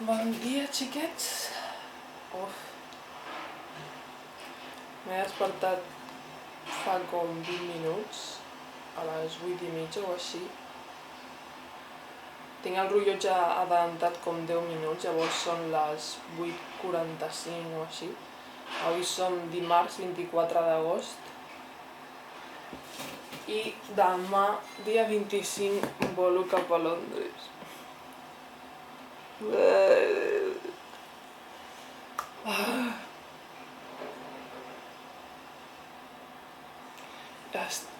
Bon dia, xiquets. Uf. M'he despertat fa com 20 minuts, a les 8:30 o així. Tinc el rellotge adelantat com 10 minuts, llavors són les 8:45 o així. Avui som dimarts 24 d'agost i demà, dia 25, volo cap a Londres.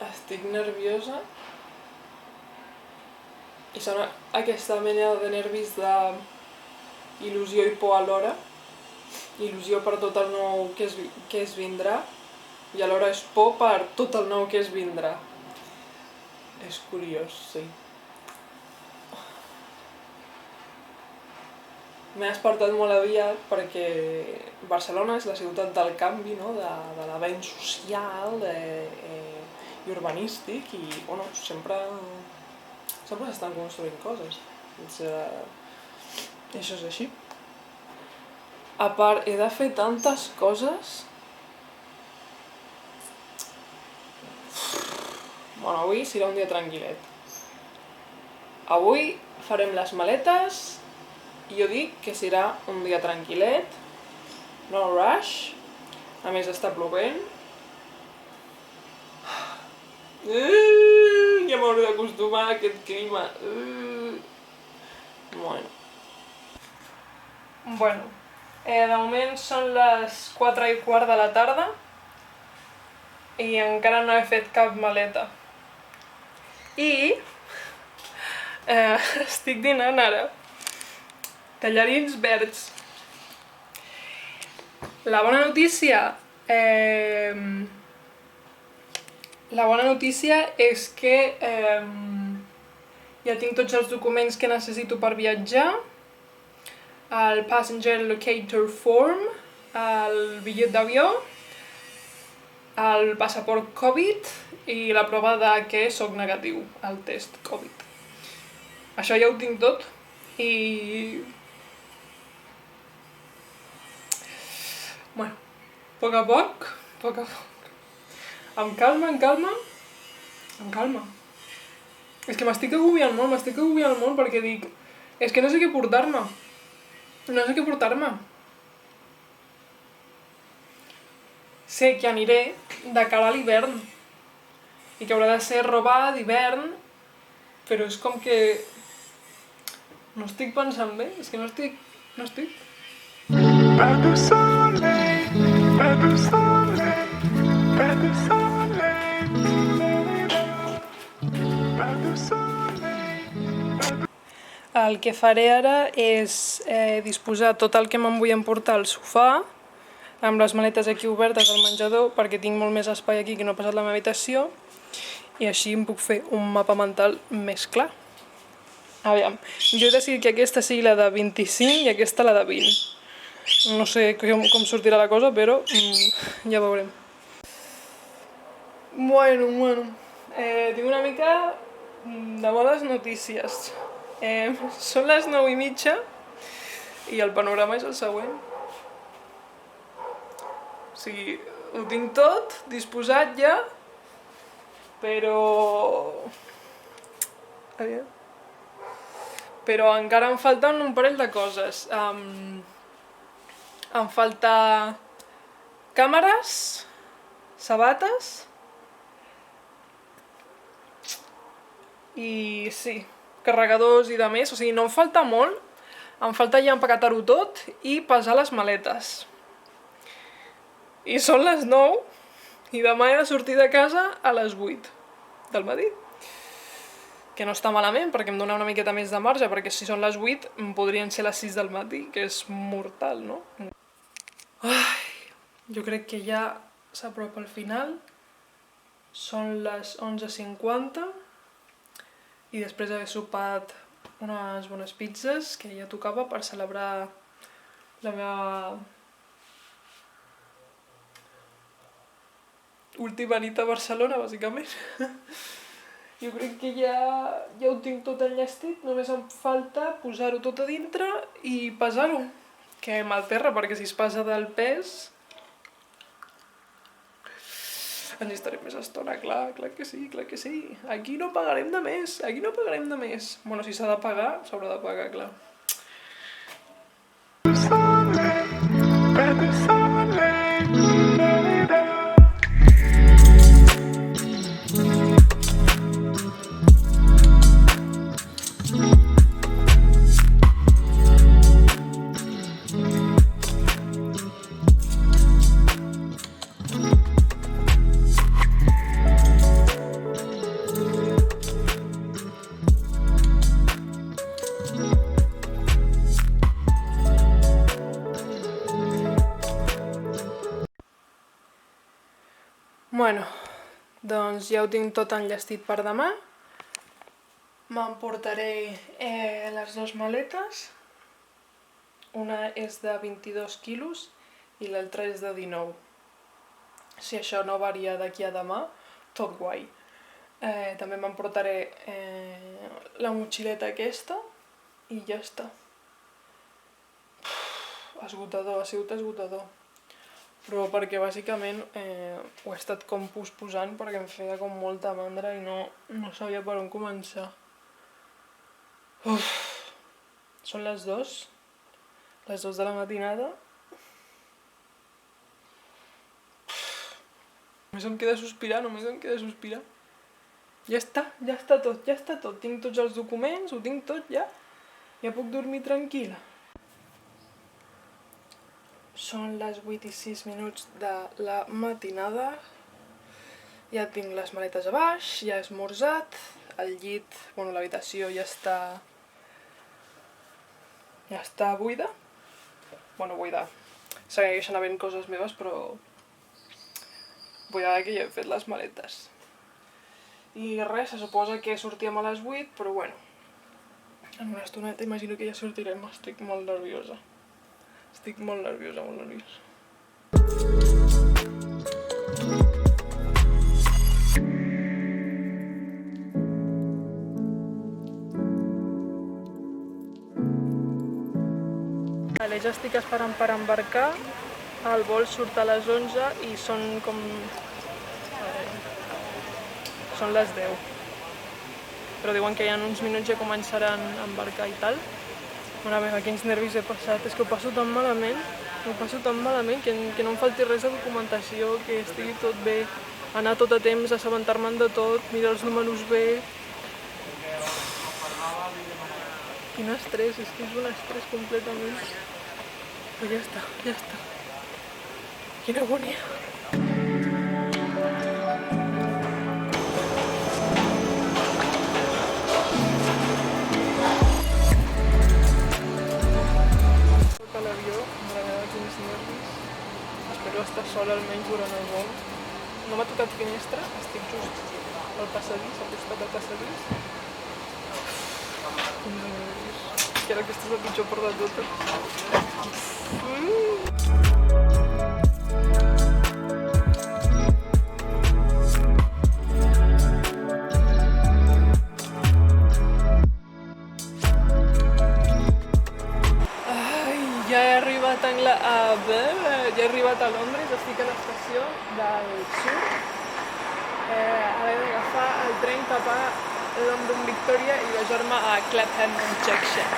Estic nerviosa i són aquesta mena de nervis d'il·lusió i por alhora. Il·lusió per tot el nou que es vindrà i alhora és por per tot el nou que es vindrà. És curiós, sí. M'he despertat molt aviat perquè Barcelona és la ciutat del canvi, no? de l'avenç social i urbanístic i bueno, sempre s'estan construint coses. Això és així. A part, he de fer tantes coses. Bueno, avui serà un dia tranquil·let. Avui farem les maletes i jo dic que serà un dia tranquil·let, no rush, a més està plovent. Ja m'hauré d'acostumar a aquest clima. Bueno, de moment són les 4:15 de la tarda i encara no he fet cap maleta. I estic dinant ara tallarins verds. La bona notícia és que ja tinc tots els documents que necessito per viatjar, el Passenger Locator Form, el bitllet d'avió, el passaport Covid i la prova de que soc negatiu al test Covid. Això ja ho tinc tot i... bueno, a poc a poc. Amb calma. És que m'estic agobiant molt perquè dic... és que no sé què portar-me. Sé que aniré de cara a l'hivern i que haurà de ser roba d'hivern, però és com que... no estic pensant bé, és que no estic. El que faré ara és disposar tot el que me'n vull emportar al sofà, amb les maletes aquí obertes al menjador, perquè tinc molt més espai aquí que no ha passat la meva habitació, i així em puc fer un mapa mental més clar. Aviam, jo he decidit que aquesta sigui la de 25 i aquesta la de 20. No sé com sortirà la cosa, però ja veurem. Bueno, tinc una mica de bones notícies. Són les 9:30 i el panorama és el següent. O sigui, ho tinc tot disposat ja, però encara em falten un parell de coses. Em falta càmeres, sabates i sí, carregadors i de més, o sigui, no em falta molt, em falta ja empaquetar-ho tot i pesar les maletes. I són les 9 i demà he de sortir de casa a les 8 del matí. Que no està malament, perquè em dona una miqueta més de marge, perquè si són les 8 podrien ser les 6 del matí, que és mortal, no? Jo crec que ja s'apropa al final. Són les 11:50 i després d'haver sopat unes bones pizzas, que ja tocava per celebrar la meva última nit a Barcelona, bàsicament. Jo crec que ja ho tinc tot enllestit, només em falta posar-ho tot a dintre i pesar-ho. Que mal terra, perquè si es passa del pes ens hi estarem més estona, clar que sí, clar que sí. Aquí no pagarem de més, aquí no pagarem de més. Bueno, si s'ha de pagar, s'haurà de pagar, clar. Bueno, doncs ja ho tinc tot enllestit per demà. M'emportaré les dues maletes. Una és de 22 quilos i l'altra és de 19. Si això no varia d'aquí a demà, tot guai. També m'emportaré la motxileta aquesta i ja està. Esgotador, ha sigut esgotador. Però perquè bàsicament ho he estat com posposant perquè em feia com molta mandra i no sabia per on començar. Són les 2 de la matinada. Només em queda sospirar, Ja està tot. Tinc tots els documents, ho tinc tot ja. Ja puc dormir tranquil·la. Són les 8:06 de la matinada. Ja tinc les maletes a baix, ja he esmorzat. El llit, bueno, l'habitació ja està buida. Bueno, buida. Segueixen havent coses meves, però vull ara que ja he fet les maletes. I res, se suposa que sortíem a les 8, però bueno, en una estoneta imagino que ja sortirem. Estic molt nerviosa. Vale, ja estic esperant per embarcar. El vol surt a les 11 i són com... Són les 10. Però diuen que ja en uns minuts ja començaran a embarcar i tal. Mare meva, quins nervis he passat. És que ho passo tan malament que no em falti res de documentació, que estigui tot bé, anar tot a temps, assabentar-me'n de tot, mirar els números bé. Quin estrès, és que és un estrès completament. Però ja està. Quina agònia. A l'avió, mare meva, quins nervis. Espero estar sola almenys durant el vol. No m'ha tocat finestra, estic just al passadís, al costat del passadís. Quins nervis. Que ara aquesta és la pitjor part de totes. Ja he arribat a Londres, estic a l'estació del sud. Hauré d'agafar el tren cap a London Victoria i baixar-me a Clapham Junction.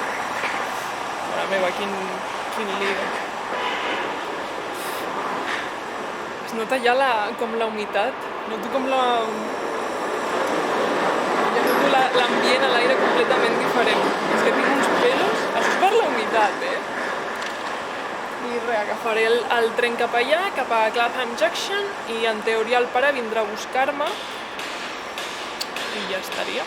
Mare meva, quin lío. Es nota ja com la humitat, noto com ja noto l'ambient a l'aire completament diferent. És que tinc uns pelos, això és per la humitat, I res, agafaré el tren cap allà, cap a Clapham Junction, i en teoria el pare vindrà a buscar-me i ja estaria.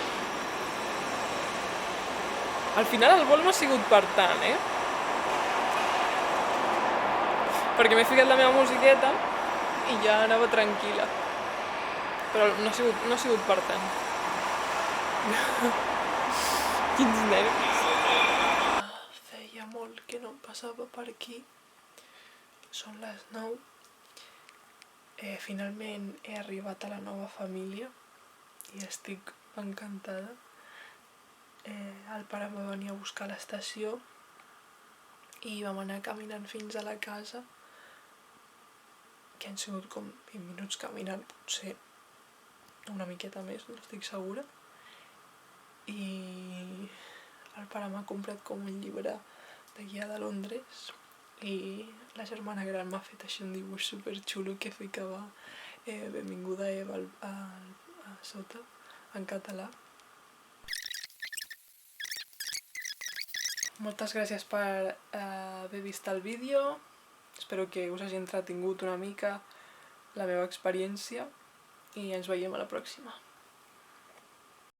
Al final el vol no ha sigut per tant, perquè m'he ficat la meva musiqueta i ja anava tranquil·la. Però no ha sigut per tant. Quins nervis. Feia molt que no em passava per aquí. Són les 9. Finalment he arribat a la nova família i estic encantada. El pare em va venir a buscar a l'estació i vam anar caminant fins a la casa, que han sigut com 20 minuts caminant, potser una miqueta més, no estic segura. I el pare m'ha comprat com un llibre de guia de Londres i la germana gran m'ha fet així un dibuix superxulo que ficava benvinguda Eva a sota, en català. Moltes gràcies per haver vist el vídeo, espero que us hagi entretingut una mica la meva experiència i ens veiem a la pròxima.